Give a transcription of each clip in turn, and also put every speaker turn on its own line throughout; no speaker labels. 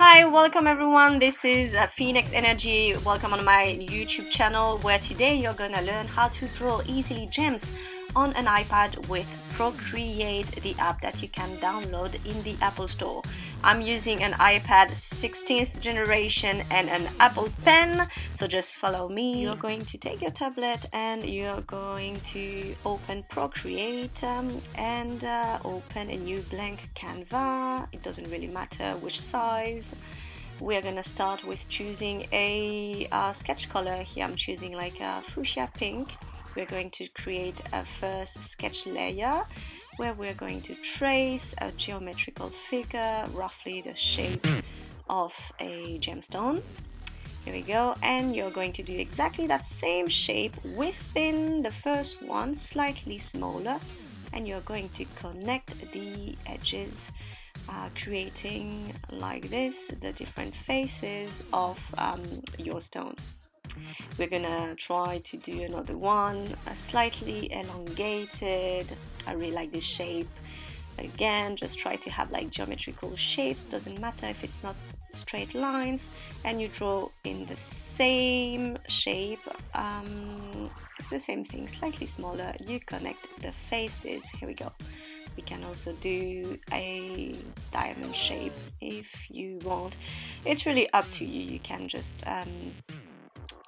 Hi, welcome everyone. This is Phoenix Energy. Welcome on my YouTube channel, where today you're gonna learn how to draw easily gems on an iPad with Procreate, the app that you can download in the Apple Store. I'm using an iPad 16th generation and an Apple Pen, so just follow me. You're going to take your tablet and you're going to open Procreate and open a new blank canvas. It doesn't really matter which size. We're gonna start with choosing a sketch color. Here I'm choosing like a fuchsia pink. We're going to create a first sketch layer where we're going to trace a geometrical figure, roughly the shape of a gemstone. Here we go, and you're going to do exactly that same shape within the first one, slightly smaller, and you're going to connect the edges, creating like this the different faces of your stone. We're gonna try to do another one, slightly elongated. I really like this shape. Again, just try to have like geometrical shapes, doesn't matter if it's not straight lines, and you draw in the same shape, the same thing, slightly smaller. You connect the faces. Here we go. We can also do a diamond shape if you want. It's really up to you. You can just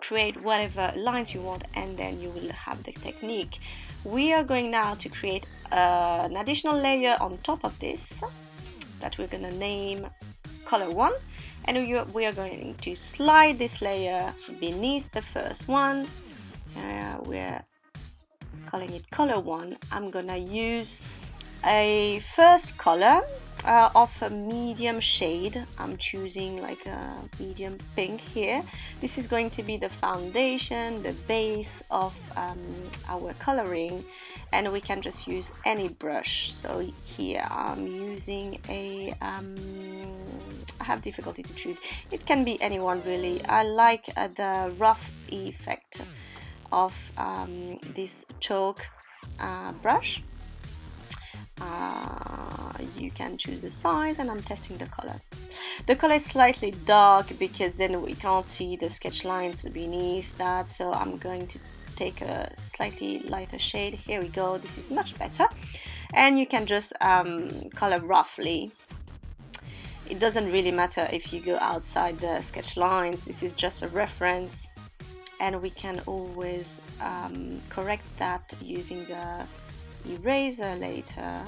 create whatever lines you want, and then you will have the technique. We are going now to create an additional layer on top of this that we're going to name color 1, and we are going to slide this layer beneath the first one. We're calling it color 1. I'm gonna use a first color of a medium shade. I'm choosing like a medium pink here. This is going to be the foundation, the base of our coloring, and we can just use any brush. So here I'm using a I have difficulty to choose. It can be anyone really. I like the rough effect of this chalk brush. You can choose the size, and I'm testing the color. The color is slightly dark because then we can't see the sketch lines beneath that, so I'm going to take a slightly lighter shade. Here we go. This is much better, and you can just color roughly. It doesn't really matter if you go outside the sketch lines. This is just a reference, and we can always correct that using the eraser later.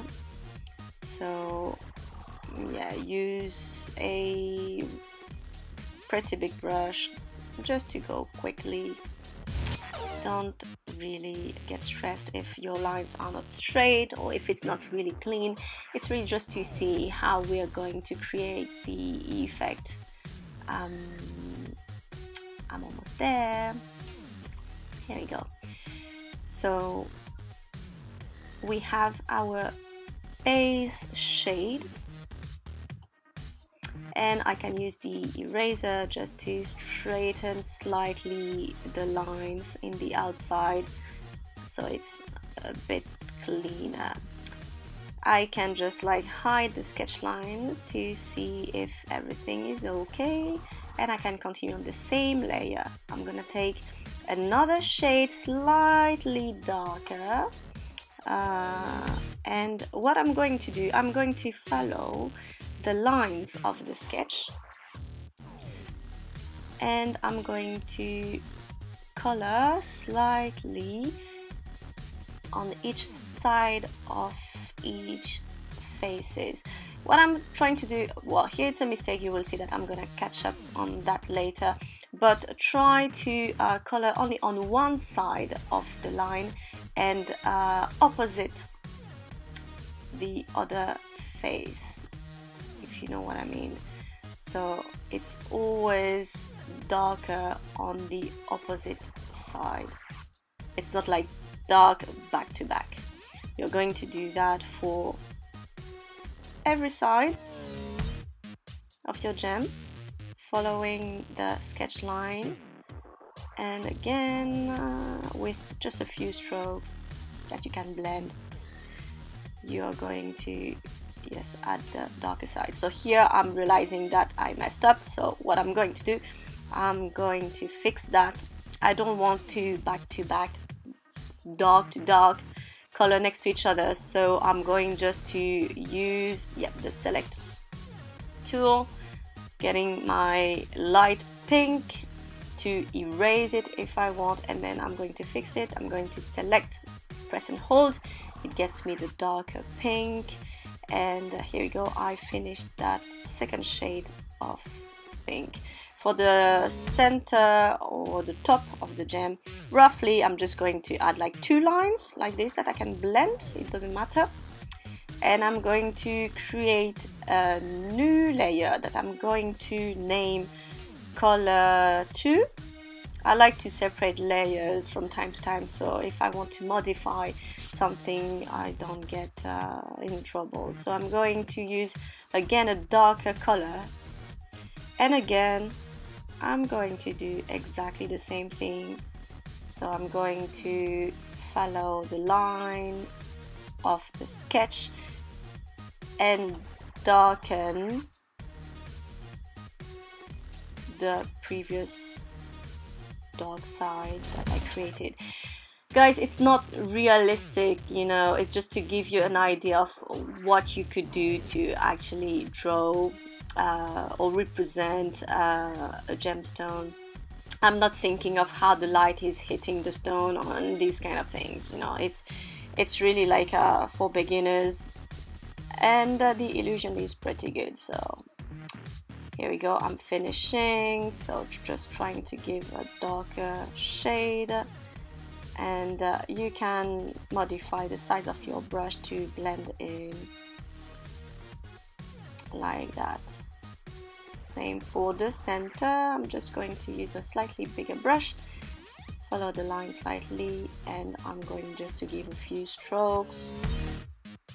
So yeah, use a pretty big brush just to go quickly. Don't really get stressed if your lines are not straight or if it's not really clean. It's really just to see how we are going to create the effect. I'm almost there. Here we go. So we have our base shade, and I can use the eraser just to straighten slightly the lines in the outside so it's a bit cleaner. I can just like hide the sketch lines to see if everything is okay, and I can continue on the same layer. I'm gonna take another shade slightly darker. And what I'm going to do, I'm going to follow the lines of the sketch, and I'm going to color slightly on each side of each faces. What I'm trying to do, well, here it's a mistake. You will see that I'm gonna catch up on that later, but try to color only on one side of the line and opposite the other face, if you know what I mean. So it's always darker on the opposite side. It's not like dark back to back. You're going to do that for every side of your gem, following the sketch line, and again with just a few strokes that you can blend. You are going to yes, at the darker side. So here I'm realizing that I messed up, so what I'm going to do, I'm going to fix that. I don't want to back dark to dark color next to each other, so I'm going just to use the select tool, getting my light pink to erase it if I want, and then I'm going to fix it. I'm going to select, press and hold, it gets me the darker pink, and here we go, I finished that second shade of pink. For the center or the top of the gem, roughly I'm just going to add like 2 lines like this that I can blend, it doesn't matter. And I'm going to create a new layer that I'm going to name color 2. I like to separate layers from time to time, so if I want to modify something I don't get in trouble. So I'm going to use again a darker color, and again I'm going to do exactly the same thing. So I'm going to follow the line of the sketch and darken the previous dark side that I created. Guys, it's not realistic, you know, it's just to give you an idea of what you could do to actually draw or represent a gemstone. I'm not thinking of how the light is hitting the stone and these kind of things, you know, it's really like for beginners, and the illusion is pretty good. So here we go, I'm finishing, so just trying to give a darker shade, and you can modify the size of your brush to blend in like that. Same for the center, I'm just going to use a slightly bigger brush, follow the line slightly, and I'm going just to give a few strokes.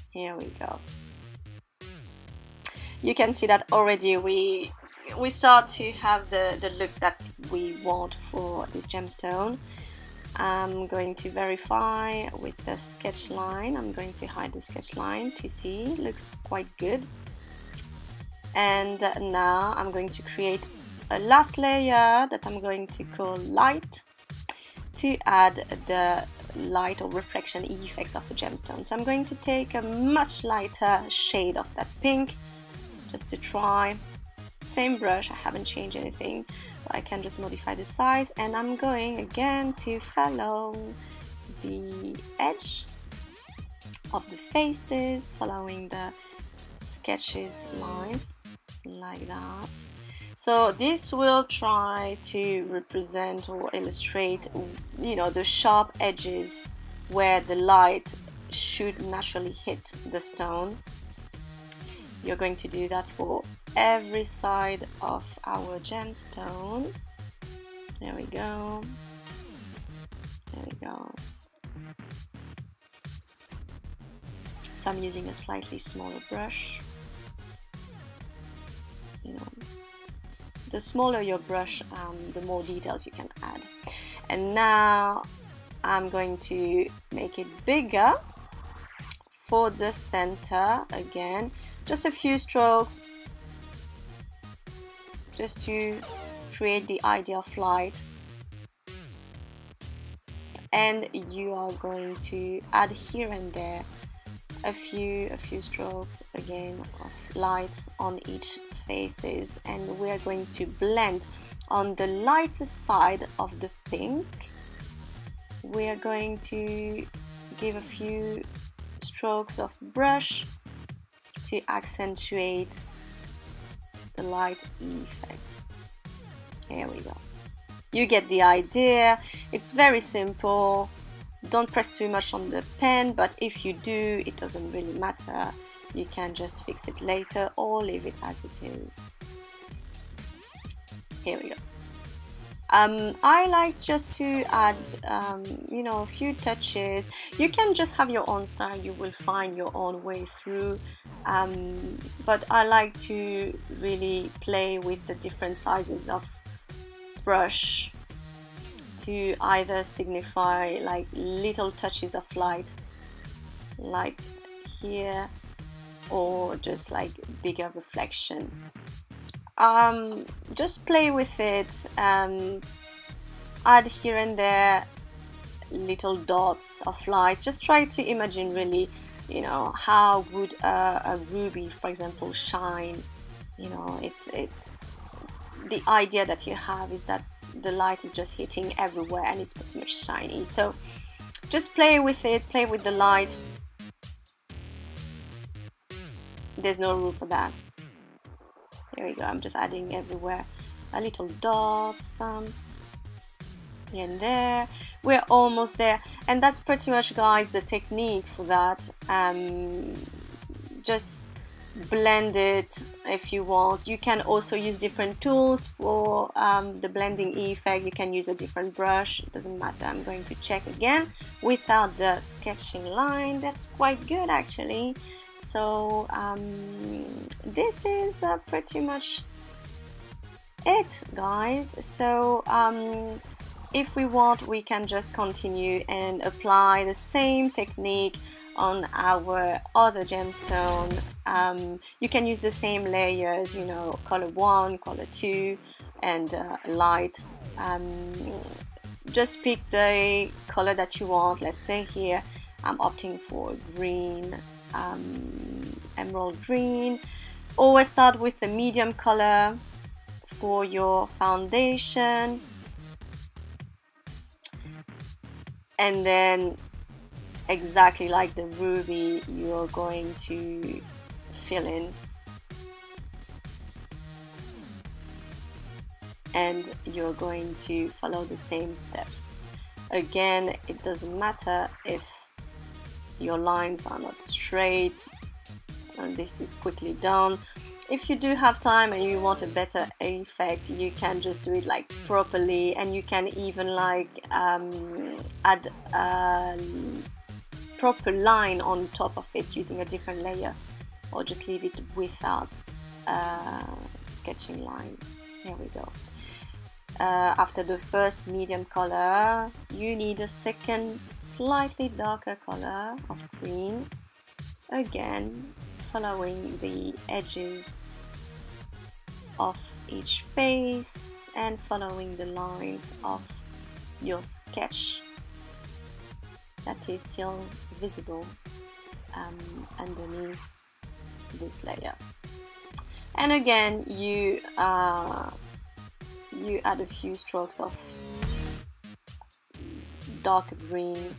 Here we go. You can see that already we start to have the look that we want for this gemstone. I'm going to verify with the sketch line. I'm going to hide the sketch line to see, looks quite good. And now I'm going to create a last layer that I'm going to call light, to add the light or reflection effects of the gemstone. So I'm going to take a much lighter shade of that pink, just to try. Same brush, I haven't changed anything, but I can just modify the size, and I'm going again to follow the edge of the faces, following the sketches lines like that. So this will try to represent or illustrate, you know, the sharp edges where the light should naturally hit the stone. You're going to do that for every side of our gemstone. There we go. There we go. So I'm using a slightly smaller brush. You know, the smaller your brush, the more details you can add. And now I'm going to make it bigger for the center again. Just a few strokes, just to create the idea of light. And you are going to add here and there a few strokes again of lights on each faces, and we are going to blend on the lighter side of the pink. We are going to give a few strokes of brush to accentuate the light effect. Here we go. You get the idea. It's very simple. Don't press too much on the pen, but if you do, it doesn't really matter. You can just fix it later or leave it as it is. Here we go. I like just to add, you know, a few touches. You can just have your own style. You will find your own way through. But I like to really play with the different sizes of brush to either signify like little touches of light, like here, or just like bigger reflection. Just play with it, add here and there little dots of light. Just try to imagine really, you know, how would a ruby, for example, shine. You know, it's the idea that you have is that the light is just hitting everywhere and it's pretty much shiny. So just play with it, play with the light. There's no rule for that. Here we go. I'm just adding everywhere a little dots, here and there. We're almost there, and that's pretty much, guys, the technique for that. Just blend it if you want. You can also use different tools for the blending effect. You can use a different brush, it doesn't matter. I'm going to check again without the sketching line. That's quite good actually. So this is pretty much it, guys. So if we want, we can just continue and apply the same technique on our other gemstone. You can use the same layers, you know, color 1, color 2, and light. Just pick the color that you want. Let's say here I'm opting for green, emerald green. Always start with the medium color for your foundation, and then exactly like the ruby, you're going to fill in, and you're going to follow the same steps. Again, it doesn't matter if your lines are not straight, and this is quickly done. If you do have time and you want a better effect, you can just do it like properly, and you can even like add a proper line on top of it using a different layer, or just leave it without sketching line. Here we go. After the first medium color, you need a second slightly darker color of green, again following the edges of each face and following the lines of your sketch that is still visible underneath this layer. And again, you add a few strokes of dark green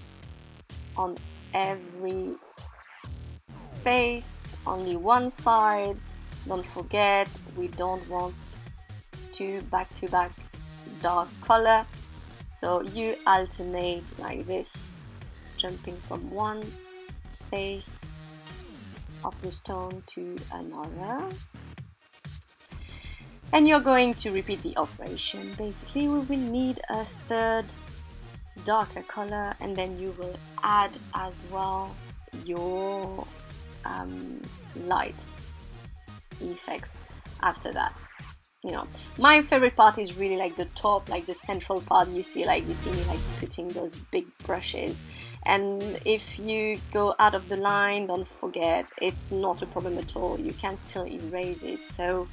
on every face, only one side. Don't forget, we don't want two back-to-back dark color, so you alternate like this, jumping from one face of the stone to another, and you're going to repeat the operation. Basically, we will need a third darker color, and then you will add as well your light effects after that. You know, my favorite part is really like the top, like the central part. You see me like putting those big brushes, and if you go out of the line, don't forget, it's not a problem at all. You can still erase it, so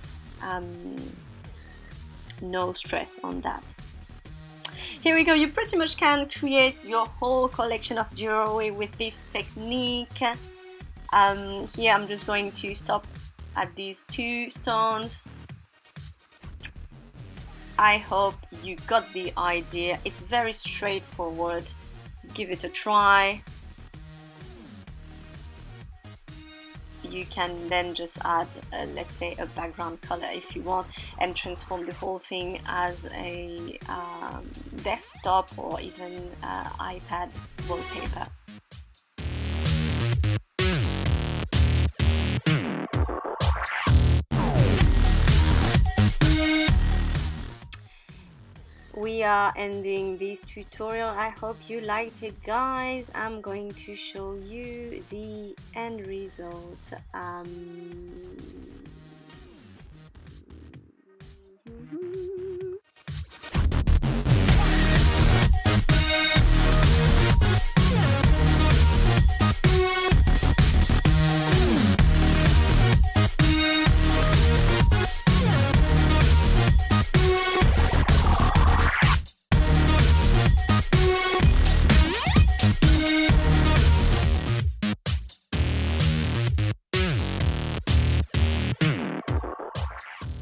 no stress on that. Here we go. You pretty much can create your whole collection of jewelry with this technique. Here I'm just going to stop at these two stones. I hope you got the idea. It's very straightforward. Give it a try. You can then just add, let's say, a background color if you want, and transform the whole thing as a desktop or even iPad wallpaper. We are ending this tutorial. I hope you liked it, guys. I'm going to show you the end result.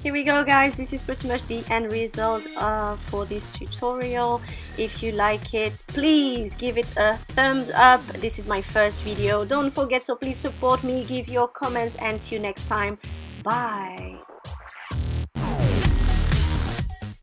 here we go, guys. This is pretty much the end result for this tutorial. If you like it, please give it a thumbs up. This is my first video. Don't forget, so please support me, give your comments, and see you next time. Bye.